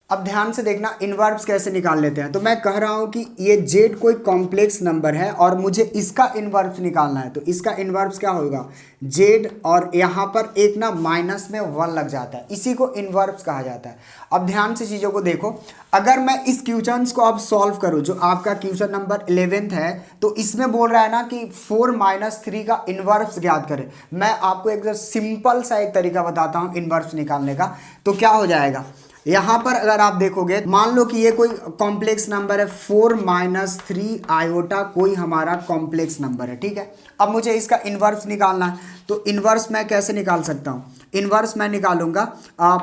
अब ध्यान से देखना इनवर्ब्स कैसे निकाल लेते हैं। तो मैं कह रहा हूं कि ये जेड कोई कॉम्प्लेक्स नंबर है और मुझे इसका इनवर्ब्स निकालना है। तो इसका इनवर्ब्स क्या होगा, जेड, और यहाँ पर एक ना माइनस में 1 लग जाता है, इसी को इनवर्ब्स कहा जाता है। अब ध्यान से चीज़ों को देखो, अगर मैं इस क्वेश्चन को अब सॉल्व करूँ, जो आपका क्वेश्चन नंबर 11th है, तो इसमें बोल रहा है ना कि 4 - 3 का इनवर्ब्स ज्ञात करें। मैं आपको एक सिंपल सा एक तरीका बताता हूँ इनवर्ब्स निकालने का। तो क्या हो जाएगा, यहाँ पर अगर आप देखोगे, मान लो कि ये कोई कॉम्प्लेक्स नंबर है, 4 - 3 आयोटा कोई हमारा कॉम्प्लेक्स नंबर है, ठीक है। अब मुझे इसका इनवर्स निकालना है। तो इनवर्स मैं कैसे निकाल सकता हूँ, इनवर्स मैं निकालूंगा,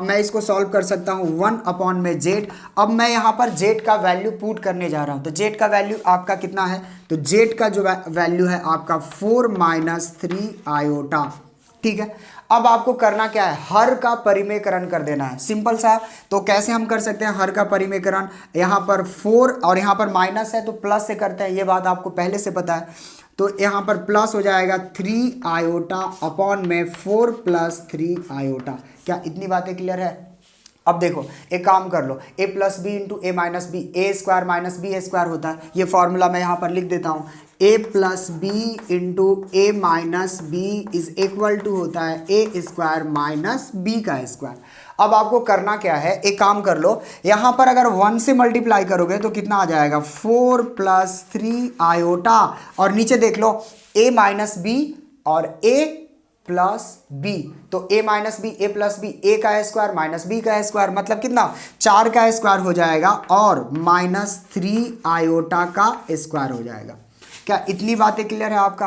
मैं इसको सॉल्व कर सकता हूँ 1 में जेड। अब मैं यहाँ पर जेड का वैल्यू पुट करने जा रहा हूँ। तो जेड का वैल्यू आपका कितना है, तो जेड का जो वैल्यू है आपका 4 - 3 आयोटा, ठीक है। अब आपको करना क्या है, हर का परिमेयकरण कर देना है, सिंपल सा। तो कैसे हम कर सकते हैं हर का परिमेयकरण, यहाँ पर 4 और यहाँ पर माइनस है तो प्लस से करते हैं, ये बात आपको पहले से पता है। तो यहाँ पर प्लस हो जाएगा 3 आयोटा अपॉन में 4 + 3 आयोटा। क्या इतनी बातें क्लियर है। अब देखो एक काम कर लो, a + b × a - b, a² - b² होता है, ये फॉर्मूला मैं यहाँ पर लिख देता हूँ। a + b × a - b is equal to होता है a² - b²। अब आपको करना क्या है, एक काम कर लो, यहाँ पर अगर 1 से मल्टीप्लाई करोगे तो कितना आ जाएगा, 4 + 3 आयोटा, और नीचे देख लो a - b और a प्लस बी। तो a - b, a + b, a का स्क्वायर - b का स्क्वायर, मतलब कितना, 4 का स्क्वायर हो जाएगा और -3 आयोटा का स्क्वायर हो जाएगा। क्या इतनी बातें क्लियर है आपका।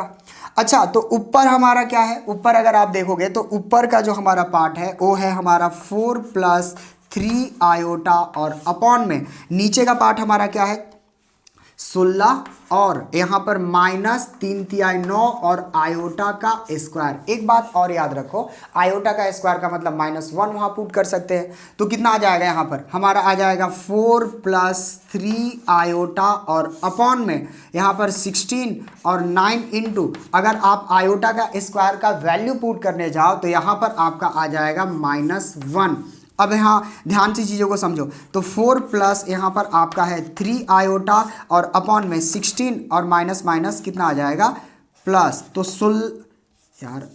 अच्छा, तो ऊपर हमारा क्या है, ऊपर अगर आप देखोगे तो ऊपर का जो हमारा पार्ट है वो है हमारा 4 + 3 आयोटा, और अपॉन में नीचे का पार्ट हमारा क्या है 16, और यहाँ पर -3 × 9 और आयोटा का स्क्वायर। एक बात और याद रखो, आयोटा का स्क्वायर का मतलब -1 वहाँ पुट कर सकते हैं। तो कितना आ जाएगा, यहाँ पर हमारा आ जाएगा 4 + 3 आयोटा, और अपॉन में यहाँ पर 16 और 9 इंटू, अगर आप आयोटा का स्क्वायर का वैल्यू पुट करने जाओ तो यहाँ पर आपका आ जाएगा -1। अब यहाँ ध्यान से चीज़ों को समझो। तो 4 प्लस यहाँ पर आपका है 3 आयोटा, और अपॉन में 16 और माइनस माइनस कितना आ जाएगा प्लस। तो यार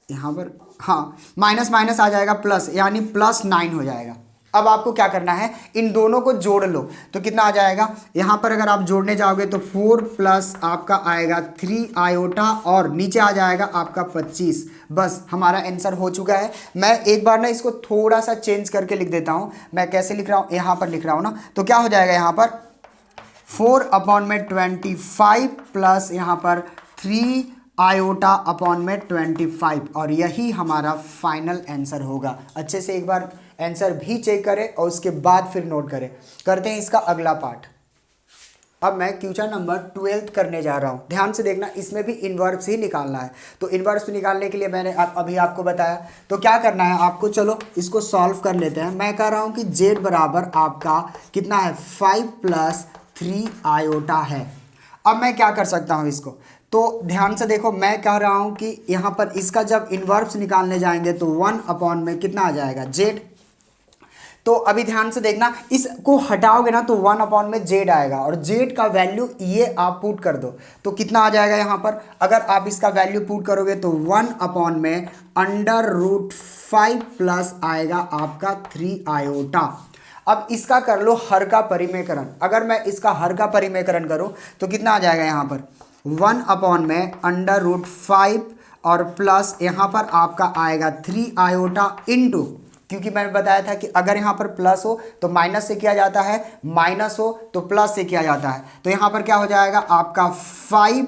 यहाँ पर हाँ माइनस माइनस आ जाएगा प्लस, यानी +9 हो जाएगा। अब आपको क्या करना है, इन दोनों को जोड़ लो। तो कितना आ जाएगा, यहाँ पर अगर आप जोड़ने जाओगे तो 4 प्लस आपका आएगा 3 आयोटा, और नीचे आ जाएगा आपका 25। बस हमारा आंसर हो चुका है। मैं एक बार ना इसको थोड़ा सा चेंज करके लिख देता हूँ। मैं कैसे लिख रहा हूँ, यहाँ पर लिख रहा हूँ ना, तो क्या हो जाएगा यहाँ पर 4/25 प्लस यहाँ पर 3 आयोटा अपॉन में 25, और यही हमारा फाइनल आंसर होगा। अच्छे से एक बार आंसर भी चेक करें और उसके बाद फिर नोट करें। करते हैं इसका अगला पार्ट। अब मैं क्वेश्चन नंबर 12 करने जा रहा हूं। ध्यान से देखना, इसमें भी इनवर्ब्स ही निकालना है। तो इनवर्ब्स निकालने के लिए मैंने अभी आपको बताया, तो क्या करना है आपको, चलो इसको सॉल्व कर लेते हैं। मैं कह रहा हूं कि z बराबर आपका कितना है 5 + 3 आयोटा है। अब मैं क्या कर सकता हूं इसको, तो ध्यान से देखो, मैं कह रहा हूं कि यहां पर इसका जब इनवर्ब्स निकालने जाएंगे तो 1 में कितना आ जाएगा z। तो अभी ध्यान से देखना, इसको हटाओगे ना तो 1 में z आएगा, और z का वैल्यू ये आप पुट कर दो तो कितना आ जाएगा यहाँ पर। अगर आप इसका वैल्यू पुट करोगे तो 1 में √5 प्लस आएगा आपका 3 आयोटा। अब इसका कर लो हर का परिमेयकरण। अगर मैं इसका हर का परिमेयकरण करूं तो कितना आ जाएगा यहाँ पर 1 में √5 और प्लस यहाँ पर आपका आएगा 3 आयोटा इंटू, क्योंकि मैंने बताया था कि अगर यहाँ पर प्लस हो तो माइनस से किया जाता है, माइनस हो तो प्लस से किया जाता है। तो यहाँ पर क्या हो जाएगा आपका 5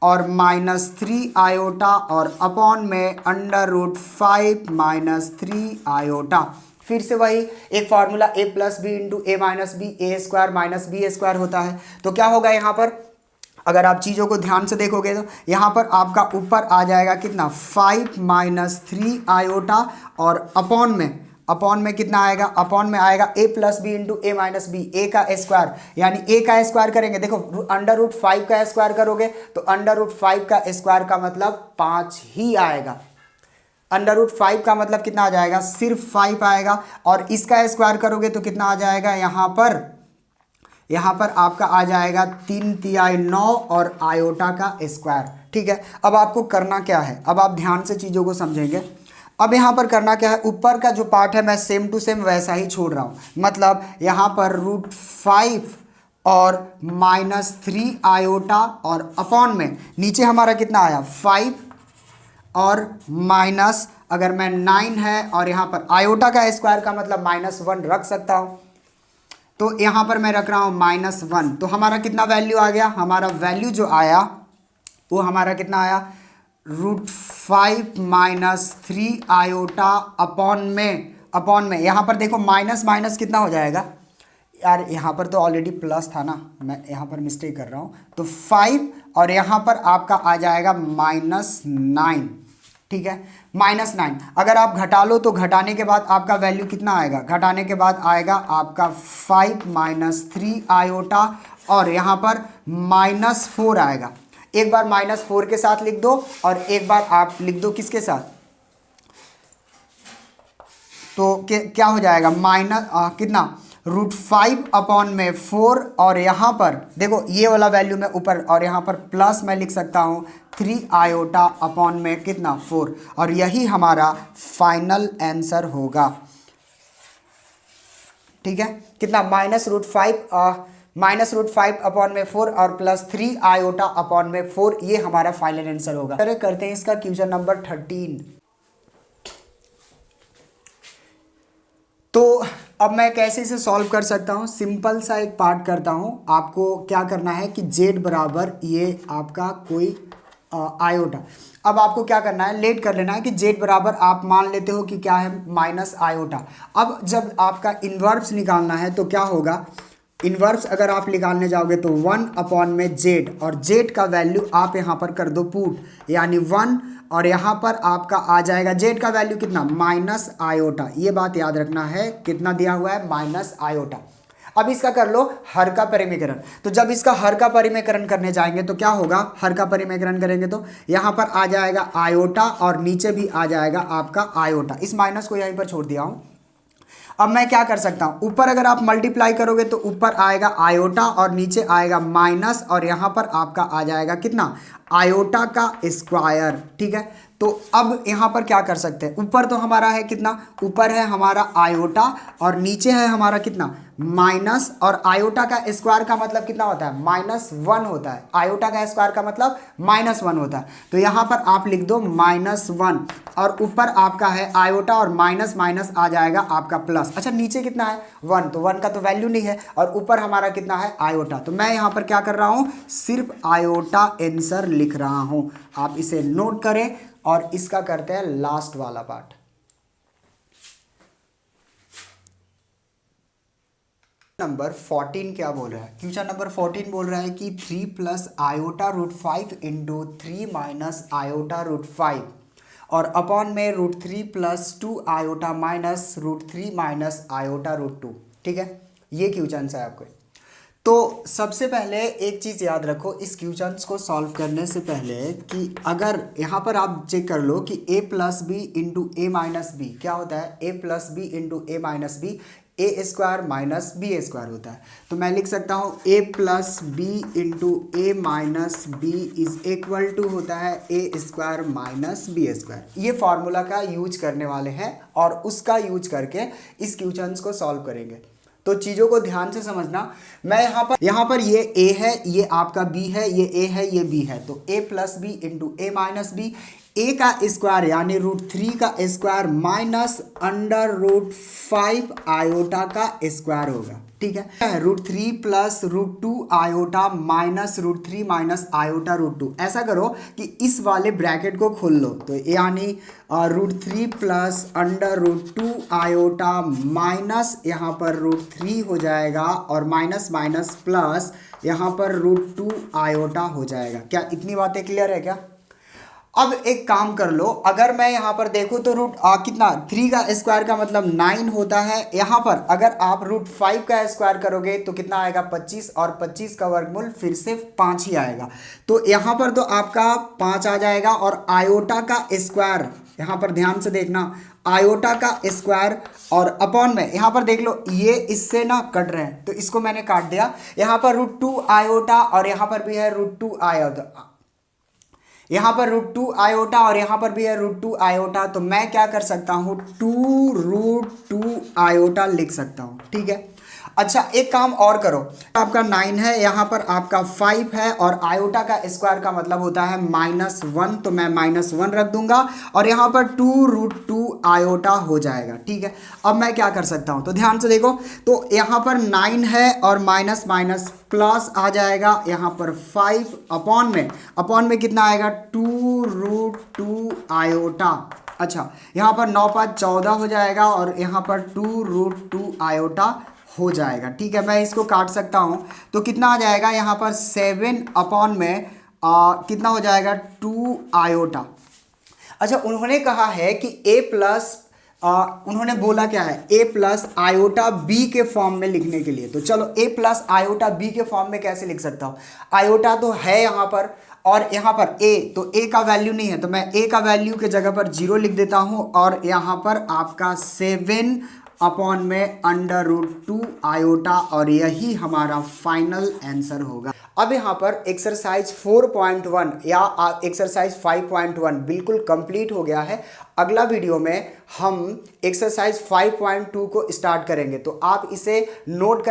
और -3 आयोटा, और अपॉन में √5 - 3 आयोटा। फिर से वही एक formula a + b × a - b, a² - b² होता है। तो क्या होगा यहाँ पर, अगर आप चीज़ों को ध्यान से देखोगे तो यहाँ पर आपका ऊपर आ जाएगा कितना 5 - 3 आयोटा, और अपॉन में कितना आएगा, अपॉन में आएगा a + b × a - b, a का स्क्वायर, यानी a का स्क्वायर करेंगे, देखो √5 का स्क्वायर करोगे तो √5 का स्क्वायर का मतलब 5 ही आएगा। अंडर रूट 5 का मतलब कितना आ जाएगा, सिर्फ 5 आएगा, और इसका स्क्वायर करोगे तो कितना आ जाएगा, यहाँ पर आपका आ जाएगा 3 तिहाई 9 और आयोटा का स्क्वायर। ठीक है, अब आपको करना क्या है, अब आप ध्यान से चीज़ों को समझेंगे। अब यहाँ पर करना क्या है, ऊपर का जो पार्ट है मैं सेम टू सेम वैसा ही छोड़ रहा हूँ, मतलब यहाँ पर √5 और -3 आयोटा और अपॉन में नीचे हमारा कितना आया 5 और माइनस, अगर मैं 9 है और यहाँ पर आयोटा का स्क्वायर का मतलब -1 रख सकता हूँ, तो यहाँ पर मैं रख रहा हूँ -1। तो हमारा कितना वैल्यू आ गया, हमारा वैल्यू जो आया वो हमारा कितना आया, √5 - 3 आयोटा अपॉन में यहाँ पर देखो माइनस माइनस कितना हो जाएगा यार, यहाँ पर तो ऑलरेडी प्लस था ना, मैं यहाँ पर मिस्टेक कर रहा हूँ, तो 5 और यहाँ पर आपका आ जाएगा -9। ठीक है, -9 अगर आप घटा लो तो घटाने के बाद आपका वैल्यू कितना आएगा, घटाने के बाद आएगा आपका 5 - 3 आयोटा और यहाँ पर -4 आएगा। एक बार -4 के साथ लिख दो और एक बार आप लिख दो किसके साथ, तो क्या हो जाएगा कितना √5 अपॉन में 4 और यहाँ पर देखो ये वाला वैल्यू में ऊपर और यहाँ पर प्लस मैं लिख सकता हूँ 3 आयोटा अपॉन में कितना 4, और यही हमारा फाइनल आंसर होगा। ठीक है, कितना -√5 अपॉन में 4 और +3 आयोटा अपॉन में 4, ये हमारा फाइनल आंसर होगा। करते हैं इसका क्वेश्चन नंबर 13। तो अब मैं कैसे इसे सॉल्व कर सकता हूँ, सिंपल सा एक पार्ट करता हूँ। आपको क्या करना है कि z बराबर ये आपका कोई आयोटा, अब आपको क्या करना है, लेट कर लेना है कि z बराबर आप मान लेते हो कि क्या है माइनस आयोटा। अब जब आपका इन्वर्स निकालना है तो क्या होगा, इन्वर्स अगर आप निकालने जाओगे तो 1 अपॉन में z, और z का वैल्यू आप यहाँ पर कर दो पुट, यानी 1 और यहाँ पर आपका आ जाएगा z का वैल्यू कितना माइनस आयोटा, ये बात याद रखना है, कितना दिया हुआ है माइनस आयोटा। अब इसका कर लो हर का परिमेयकरण, तो जब इसका हर का परिमेयकरण करने जाएंगे तो क्या होगा, हर का परिमेयकरण करेंगे तो यहाँ पर आ जाएगा आयोटा और नीचे भी आ जाएगा आपका आयोटा, इस माइनस को यहीं पर छोड़ दिया हूँ। अब मैं क्या कर सकता हूँ, ऊपर अगर आप मल्टीप्लाई करोगे तो ऊपर आएगा आयोटा और नीचे आएगा माइनस, और यहाँ पर आपका आ जाएगा कितना आयोटा का स्क्वायर। ठीक है, तो अब यहाँ पर क्या कर सकते हैं, ऊपर तो हमारा है कितना, ऊपर है हमारा आयोटा और नीचे है हमारा कितना माइनस, और आयोटा का स्क्वायर का मतलब कितना होता है -1 होता है, आयोटा का स्क्वायर का मतलब -1 होता है। तो यहाँ पर आप लिख दो -1 और ऊपर आपका है आयोटा और माइनस माइनस आ जाएगा आपका प्लस। अच्छा नीचे कितना है 1, तो 1 का तो वैल्यू नहीं है, और ऊपर हमारा कितना है आयोटा, तो मैं यहाँ पर क्या कर रहा हूँ सिर्फ आयोटा आंसर लिख रहा हूँ। आप इसे नोट करें और इसका करते हैं लास्ट वाला पार्ट। नंबर 14 क्या बोल रहा है, क्वेश्चन नंबर 14 बोल रहा है कि 3 + आयोटा √5 × 3 - आयोटा √5 और अपॉन में √3 + 2 आयोटा माइनस √3 - आयोटा √2। ठीक है, ये क्वेश्चन है आपको। तो सबसे पहले एक चीज़ याद रखो इस क्वेश्चन को सॉल्व करने से पहले कि अगर यहाँ पर आप चेक कर लो कि a + b × a - b क्या होता है, a + b × a - b a² - b² होता है। तो मैं लिख सकता हूँ a + b × a - b is equal to होता है a² - b²। ये फार्मूला का यूज करने वाले हैं और उसका यूज करके इस क्वेश्चन को सॉल्व करेंगे। तो चीज़ों को ध्यान से समझना, मैं यहाँ पर ये a है, ये आपका b है, ये a है, ये b है, तो a + b × a - b, a का स्क्वायर यानी √3 का स्क्वायर माइनस √5 आयोटा का स्क्वायर होगा। ठीक है, √3 + √2 आयोटा माइनस √3 - आयोटा √2। ऐसा करो कि इस वाले ब्रैकेट को खोल लो, तो यानी √3 + √2 आयोटा माइनस यहाँ पर √3 हो जाएगा और माइनस माइनस प्लस यहाँ पर √2 आयोटा हो जाएगा। क्या इतनी बातें क्लियर है क्या? अब एक काम कर लो, अगर मैं यहाँ पर देखूँ तो कितना 3 का स्क्वायर का मतलब 9 होता है। यहाँ पर अगर आप √5 का स्क्वायर करोगे तो कितना आएगा 25, और 25 का वर्गमूल फिर से 5 ही आएगा। तो यहाँ पर तो आपका 5 आ जाएगा, और आयोटा का स्क्वायर यहाँ पर ध्यान से देखना, आयोटा का स्क्वायर और अपॉन में यहाँ पर देख लो ये इससे ना कट रहे हैं तो इसको मैंने काट दिया। यहाँ पर √2 आयोटा और यहाँ पर भी है √2 आयोटा, यहाँ पर √2 आयोटा और यहाँ पर भी है √2 आयोटा। तो मैं क्या कर सकता हूँ 2√2 आयोटा लिख सकता हूँ, ठीक है। अच्छा एक काम और करो, आपका 9 है, यहाँ पर आपका 5 है और आयोटा का स्क्वायर का मतलब होता है -1, तो मैं -1 रख दूंगा और यहाँ पर 2√2 आयोटा हो जाएगा, ठीक है। अब मैं क्या कर सकता हूँ, तो ध्यान से देखो, तो यहाँ पर 9 है और माइनस माइनस प्लस आ जाएगा, यहाँ पर 5 अपॉन में कितना आएगा 2√2 आयोटा। अच्छा यहाँ पर 9 5 14 हो जाएगा और यहाँ पर 2√2 आयोटा हो जाएगा, ठीक है। मैं इसको काट सकता हूँ तो कितना आ जाएगा, यहाँ पर 7 अपॉन में कितना हो जाएगा 2 आयोटा। अच्छा उन्होंने कहा है कि a प्लस उन्होंने बोला क्या है, a प्लस आयोटा b के फॉर्म में लिखने के लिए। तो चलो a प्लस आयोटा b के फॉर्म में कैसे लिख सकता हूँ, आयोटा तो है यहाँ पर और यहाँ पर a, तो a का वैल्यू नहीं है तो मैं a का वैल्यू के जगह पर 0 लिख देता हूँ और यहाँ पर आपका 7 अपॉन में √2 आयोटा और यही हमारा फाइनल आंसर होगा। अब यहाँ पर एक्सरसाइज 4.1 या एक्सरसाइज 5.1 बिल्कुल कंप्लीट हो गया है। अगला वीडियो में हम एक्सरसाइज 5.2 को स्टार्ट करेंगे, तो आप इसे नोट करें।